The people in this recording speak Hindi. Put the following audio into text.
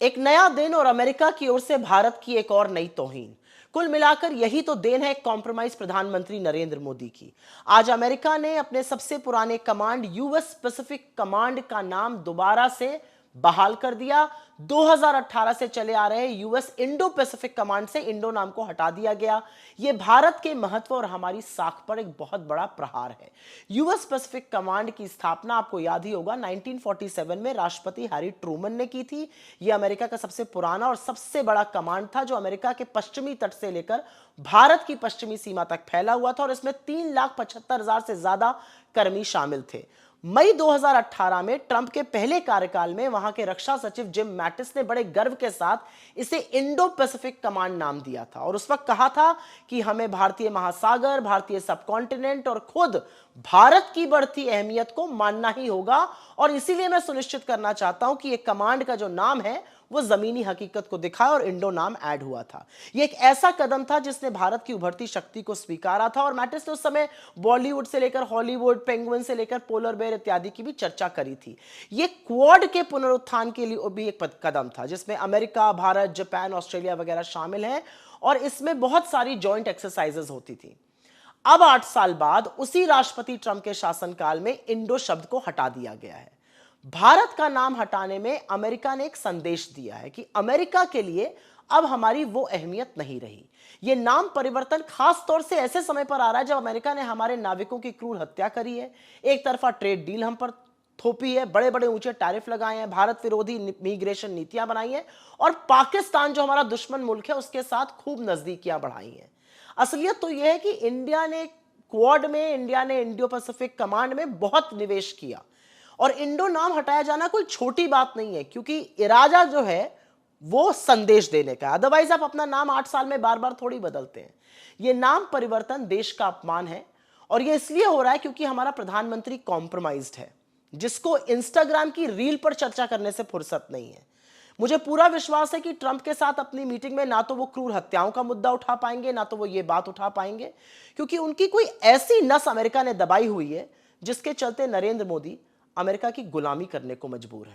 एक नया दिन और अमेरिका की ओर से भारत की एक और नई तौहीन। कुल मिलाकर यही तो देन है कॉम्प्रोमाइज प्रधानमंत्री नरेंद्र मोदी की। आज अमेरिका ने अपने सबसे पुराने कमांड यूएस पैसिफिक कमांड का नाम दोबारा से बहाल कर दिया। 2018 से चले आ रहे यूएस इंडो पैसिफिक कमांड से इंडो नाम को हटा दिया गया। यह भारत के महत्व और हमारी साख पर एक बहुत बड़ा प्रहार है। यूएस पैसिफिक कमांड की स्थापना आपको याद ही होगा 1947 में राष्ट्रपति हैरी ट्रूमन ने की थी। यह अमेरिका का सबसे पुराना और सबसे बड़ा कमांड था जो अमेरिका के पश्चिमी तट से लेकर भारत की पश्चिमी सीमा तक फैला हुआ था और इसमें 3,75,000 से ज्यादा कर्मी शामिल थे। मई 2018 में ट्रंप के पहले कार्यकाल में वहां के रक्षा सचिव जिम मैटिस ने बड़े गर्व के साथ इसे इंडो पैसिफिक कमांड नाम दिया था और उस वक्त कहा था कि हमें भारतीय महासागर, भारतीय सबकॉन्टिनेंट और खुद भारत की बढ़ती अहमियत को मानना ही होगा और इसीलिए मैं सुनिश्चित करना चाहता हूं कि यह कमांड का जो नाम है वो जमीनी हकीकत को दिखाए और इंडो नाम ऐड हुआ था। यह एक ऐसा कदम था जिसने भारत की उभरती शक्ति को स्वीकारा था और मैटिस ने उस समय बॉलीवुड से लेकर हॉलीवुड, पेंगुइन से लेकर पोलर बेयर इत्यादि की भी चर्चा करी थी। यह क्वाड के पुनरुत्थान के लिए भी एक कदम था जिसमें अमेरिका, भारत, जापान, ऑस्ट्रेलिया वगैरह शामिल हैं और इसमें बहुत सारी जॉइंट एक्सरसाइजेज होती थी। अब 8 साल बाद उसी राष्ट्रपति ट्रंप के शासनकाल में इंडो शब्द को हटा दिया गया है। भारत का नाम हटाने में अमेरिका ने एक संदेश दिया है कि अमेरिका के लिए अब हमारी वो अहमियत नहीं रही। ये नाम परिवर्तन खास तौर से ऐसे समय पर आ रहा है जब अमेरिका ने हमारे नाविकों की क्रूर हत्या करी है, एक तरफा ट्रेड डील हम पर थोपी है, बड़े बड़े ऊंचे टैरिफ लगाए हैं, भारत विरोधी इमिग्रेशन नीतियां बनाई हैं और पाकिस्तान जो हमारा दुश्मन मुल्क है उसके साथ खूब नजदीकियां बढ़ाई हैं। असलियत तो यह है कि इंडिया ने क्वाड में, इंडिया ने इंडो पैसिफिक कमांड में बहुत निवेश किया और इंडो नाम हटाया जाना कोई छोटी बात नहीं है क्योंकि इरादा जो है वो संदेश देने का। अदरवाइज आप अपना नाम 8 साल में बार बार थोड़ी बदलते हैं। ये नाम परिवर्तन देश का अपमान है और ये इसलिए हो रहा है क्योंकि हमारा प्रधानमंत्री कॉम्प्रोमाइज्ड है जिसको इंस्टाग्राम की रील पर चर्चा करने से फुर्सत नहीं है। मुझे पूरा विश्वास है कि ट्रंप के साथ अपनी मीटिंग में ना तो वो क्रूर हत्याओं का मुद्दा उठा पाएंगे, ना तो वो ये बात उठा पाएंगे क्योंकि उनकी कोई ऐसी नस अमेरिका ने दबाई हुई है जिसके चलते नरेंद्र मोदी अमेरिका की गुलामी करने को मजबूर है।